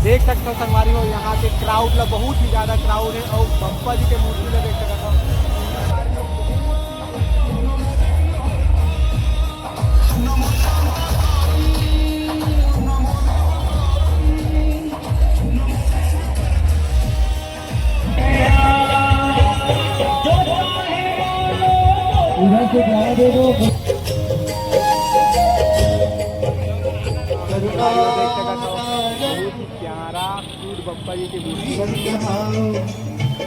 देख सकते हो संगवारी हो यहाँ के क्राउड ला बहुत ही ज़्यादा क्राउड है और बप्पा जी के मूर्ति ला देख सकते हो। इधर से जाने दे दो। प्यारा क्यूट बप्पा जी की मूर्ति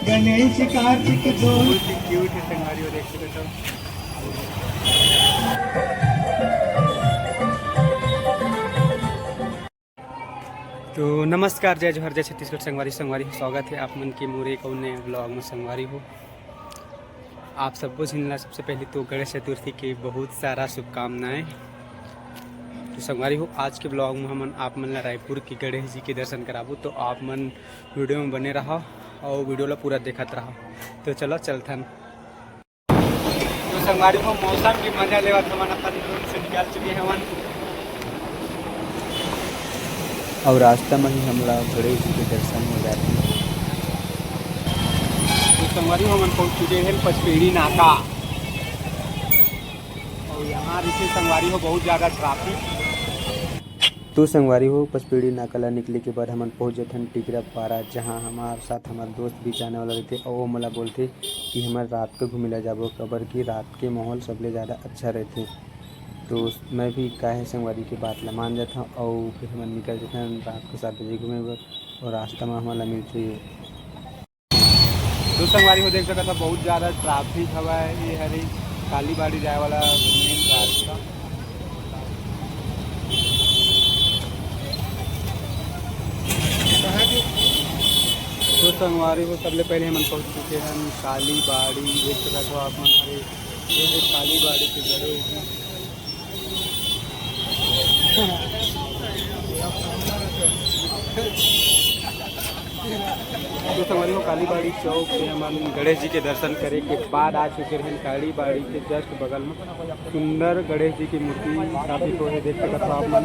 गणेश कार्तिक दो बहुत ही क्यूट है संगवारी हो देख सकते हो। तो नमस्कार, जय जोहर, जय छत्तीसगढ़। संगवारी स्वागत है आप मन के मोरे एक नए ब्लॉग में। संगवारी हो आप सबको झिलना सबसे पहले तो गणेश चतुर्थी की बहुत सारा शुभकामनाएं। तो संगवारी हो आज के ब्लॉग में हम आप मन रायपुर के गणेश जी के दर्शन कराबू, तो आप मन वीडियो में बने रहो और वीडियो ला पूरा देखत रहो। तो चलो चलथन। तो संगवारी हो मौसम की मजा लेवत हमन अपन रूम से निकल चुके हैं हमन और रास्ता में ही हम लोग गणेश जी के दर्शन हो जाते हैं। तो संगवारी हो हमन पहुँच चुके हैं पचपेड़ी नाका और यहाँ जैसे संगवारी हो बहुत ज़्यादा ट्रैफिक। तो संगवारी हो पचपेड़ी नाकला निकले के बाद हम पहुँच जाते हैं टिकरा पारा, जहाँ हमारे साथ हमारे दोस्त भी जाने वाला रहते और वो मला बोलते कि हमारे रात को घूमे जाबो, कबर की रात के माहौल सबले ज़्यादा अच्छा रहते। तो मैं भी काहे संगवारी की बात ला मान जाता हूँ और फिर हम निकल जाते हैं रात को 7 बजे घूमे और रास्ता में हमारा मिलती है। तो संगवारी हो देख सकता था बहुत ज़्यादा ट्रैफिक हवा है। ये हरी कालीबाड़ी जाए वाला मेन रास्ता। तो संगवारी को सबले पहले हम पहुँच चुके हैं कालीबाड़ी। देख सकते हो आप मन हरे ये कालीबाड़ी के जगह। तो संगवारी हो कालीबाड़ी चौक से हम गणेश जी के दर्शन करे के बाद आ चुके हैं कालीबाड़ी के जस्ट बगल में सुंदर गणेश जी की मूर्ति स्थापित हो है। देख सकते हो आप मन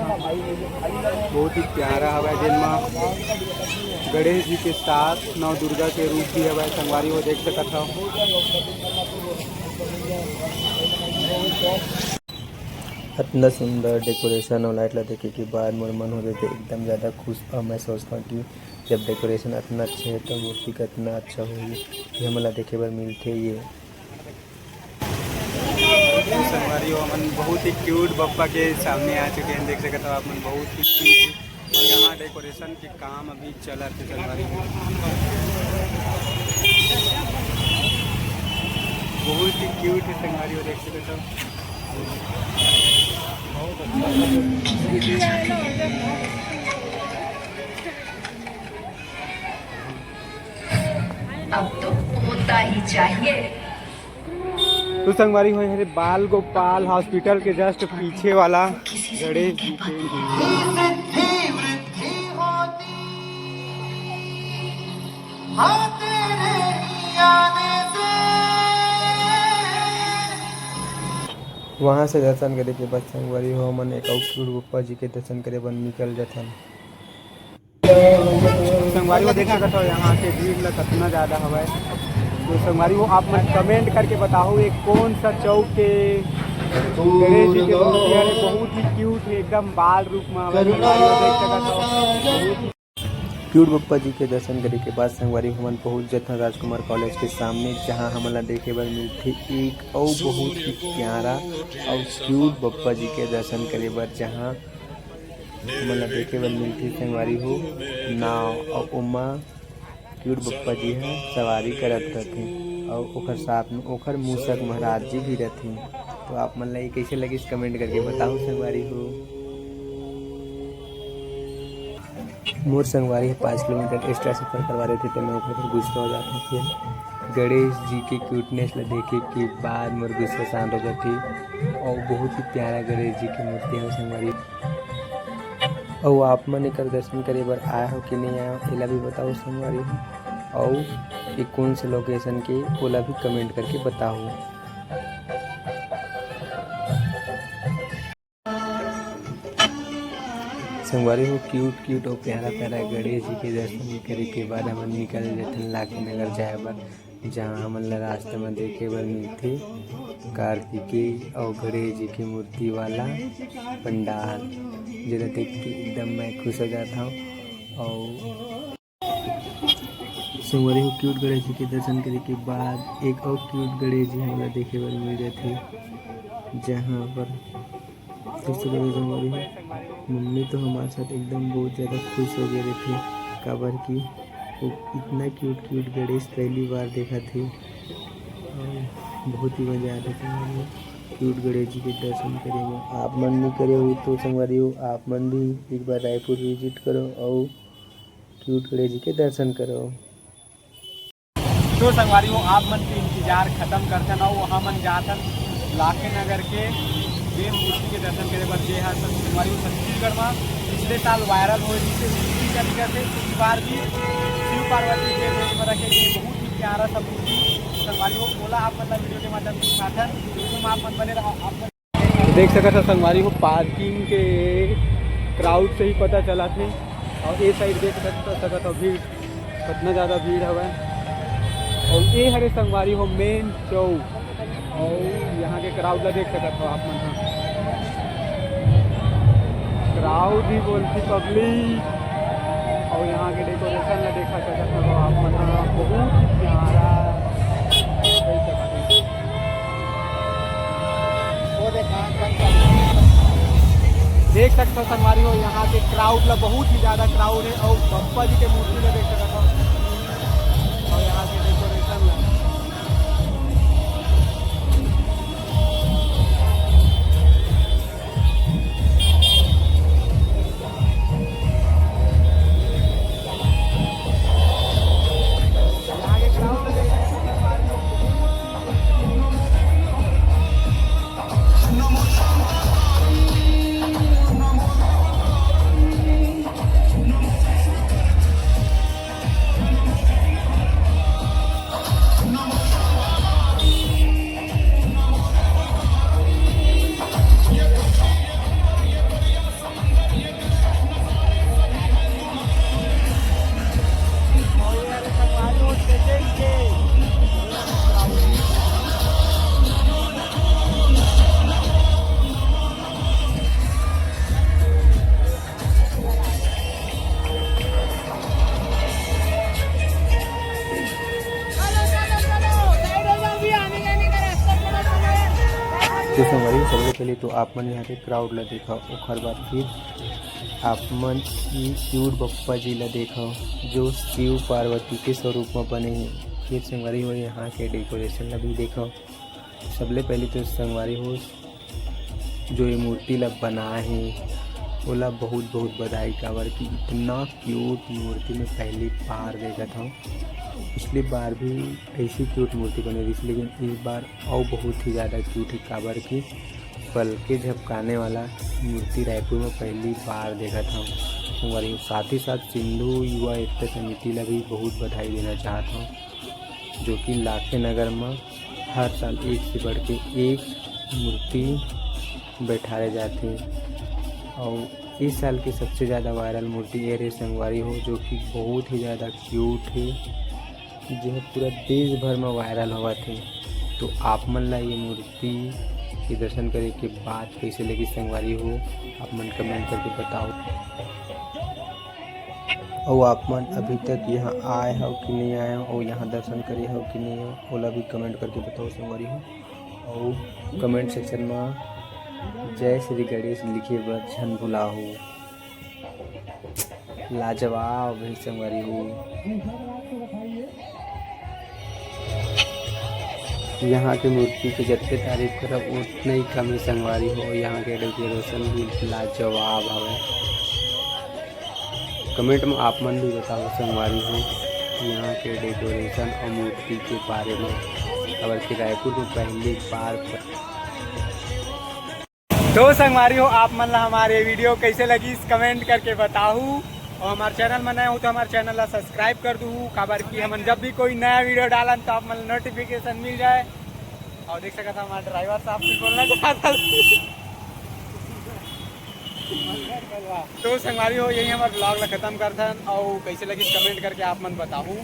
बहुत ही प्यारा हवा, जिनमें गणेश जी के साथ नौ दुर्गा के रूप भी हवा। संगवारी हो देख सकते हो। इतना सुंदर डेकोरेशन और लाइट ला देखे के बाद मोर मन हो जाते एकदम ज़्यादा खुश। और मैं सोचता हूँ कि जब डेकोरेशन इतना अच्छा है तो मूर्ति का इतना अच्छा होगी कि हमला देखे बार मिलते ये। संगवारी हो हम बहुत ही क्यूट बप्पा के सामने आ चुके हैं। देख सकते हो आप मन बहुत ही क्यूट। यहाँ डेकोरेशन के काम अभी चला थे संगवारी हो। बहुत ही क्यूट है संगवारी हो देख सकते हो। अब तो होता ही चाहिए। तो संगवारी हो हरे बाल गोपाल हॉस्पिटल के जस्ट पीछे वाला गणेश जी के वहाँ से दर्शन करे के बाद संगवारी हो मन एक और बप्पा जी के दर्शन करे बन निकल जाथन। संगवारी हो देखा करता हो यहाँ के भीड़ ला कितना ज़्यादा हवा है। तो संगवारी हो आप मन कमेंट करके बताओ ये कौन सा चौक के गणेश जी के मूर्ति है। बहुत ही क्यूट है, एकदम बाल रूप में हवा। संगवारी हो देख सकते हो। क्यूट बप्पा जी के दर्शन करे के बाद संगवारी हमन पहुँच जाते राजकुमार कॉलेज के सामने, जहाँ हमला देखे बर मिलते एक और बहुत ही प्यारा और क्यूट बप्पा जी के दर्शन करे बर, जहाँ हमला देखे बर मिलती संगवारी हो नाव और उमा क्यूट बप्पा जी हैं सवारी करत रहते और ओकर साथ में ओकर मूसक महाराज जी भी रहते। तो आप मन ला कैसे लगी कमेंट करके बताओ संगवारी हो। मोर संगवारी है 5 किलोमीटर एक्स्ट्रा सफर करवा रहे थे तो मैं ऊपर गुस्सा हो जाता। फिर गणेश जी के क्यूटनेस ला देखे के बाद मोर गुस्सा शांत हो जाती और बहुत ही प्यारा गणेश जी की मूर्ति है संगवारी। और आप मन एक दर्शन करे बर आया हो कि नहीं आया हो एला भी बताओ संगवारी हो। और ये कौन से लोकेशन के ओला भी कमेंट करके बताओ। संगवारी हो क्यूट क्यूट और प्यारा प्यारा गणेश जी के दर्शन करे के बाद हम निकल जाते लाखे नगर जाए बर, जहाँ हमन ला रास्ते में देखे बर मिलथे कार्तिकेय और गणेश जी की मूर्ति वाला पंडाल, जेला देख के एकदम मैं खुश हो जाता हूँ। और संगवारी हो क्यूट गणेश जी के दर्शन करे के बाद एक और क्यूट गणेश जी हमारा देखे बर मिल जाते, जहाँ पर संगवारी हो मम्मी तो हमारे साथ एकदम बहुत ज़्यादा खुश हो गए थे, काबर की वो इतना क्यूट क्यूट गणेश पहली बार देखा थे और बहुत ही मज़ा आता था क्यूट गणेश जी के दर्शन करे में। आप मन नहीं करे हो तो संगवारी हो आप मन भी एक बार रायपुर विजिट करो और क्यूट गणेश जी के दर्शन करो। तो संगवारी हो आप मन के इंतजार खत्म करते ना, वहाँ मन जातन लाखे नगर के देव मूर्ति के दर्शन करे बर, जे है संगवारी हो छत्तीसगढ़ में पिछले साल वायरल हो जिसे मूर्ति का निकल से इस बार भी शिव पार्वती के वेश में रखे गए बहुत ही प्यारा सा मूर्ति संगवारी हो बोला आप मतलब वीडियो के माध्यम से दिखाथन, तुम आप मन बने रहो। आप देख सकते हो संगवारी हो पार्किंग के क्राउड से ही पता चला थे, और ये साइड देख सकते हो भीड़ कितना ज़्यादा भीड़ है, और ये हरे संगवारी हो मेन चौक, और यहाँ के क्राउड ला देख सकते हो आप मन क्राउड ही बोलती पब्लिक, और यहाँ के डेकोरेशन ला देखा सकते हो आप मन बहुत ही प्यारा देख सकते हो संगवारी हो यहाँ के क्राउड ला बहुत ही ज़्यादा क्राउड है, और बप्पा जी के मूर्ति ला देख सकते हो और यहाँ के डेकोरेशन ला तो संगवारी सबसे पहले तो आप मन यहाँ के क्राउड ला देखा, और बाद फिर आप मन क्यूट बप्पा जी ला देखा जो शिव पार्वती के स्वरूप में बने हैं। फिर संगवारी हो यहाँ के डेकोरेशन ला भी देखा। सबले पहले तो संगवारी हो जो ये मूर्ति ला बना है ओला बहुत बहुत बधाई, काबर कि इतना क्यूट मूर्ति में पहली बार देखा था। पिछली बार भी ऐसी क्यूट मूर्ति बनी थी, लेकिन इस बार और बहुत ही ज़्यादा क्यूट है, काबर की पल के झपकाने वाला मूर्ति रायपुर में पहली बार देखा था। और साथ ही साथ सिंधु युवा एकता समिति ला भी बहुत बधाई देना चाहता हूँ, जो कि लाखे नगर में हर साल एक से बढ़ के एक मूर्ति बैठाए जाते हैं। और इस साल की सबसे ज़्यादा वायरल मूर्ति ये रे संगवारी हो, जो कि बहुत ही ज़्यादा क्यूट है, जो पूरा देश भर में वायरल हुआ थे। तो आप मन ला ये मूर्ति के दर्शन करे के बाद कैसे लगी संगवारी हो, आप मन कमेंट करके बताओ। और आप मन अभी तक यहाँ आए हो कि नहीं आए हो, और यहाँ दर्शन करे हो कि नहीं हो, ओला भी कमेंट करके बताओ संगवारी हो। और कमेंट सेक्शन में जय श्री गणेश लिखे बर झन भुला हो। लाजवाब है संगवारी हो। यहाँ के मूर्ति के जितने तारीफ करब उतने ही कम ही संगवारी हो। यहाँ के डेकोरेशन भी लाजवाब है। कमेंट में आप मन भी बताओ संगवारी हो यहाँ के डेकोरेशन और मूर्ति के बारे में। अगर कि रायपुर में पहली बार तो संगवारी हो आप मन ला हमारे वीडियो कैसे लगी कमेंट करके बताऊ, और हमारे चैनल में नए हो तो हमारे चैनल ला सब्सक्राइब कर दूँ, काबर कि हम जब भी कोई नया वीडियो डालन तो आप मन नोटिफिकेशन मिल जाए। और देख सकते हमारे ड्राइवर साहब भी बोलना चाहता तो संगवारी हो यही हमारे ब्लॉग ला खत्म करथन और कैसे लगी कमेंट करके आप मन बताओ।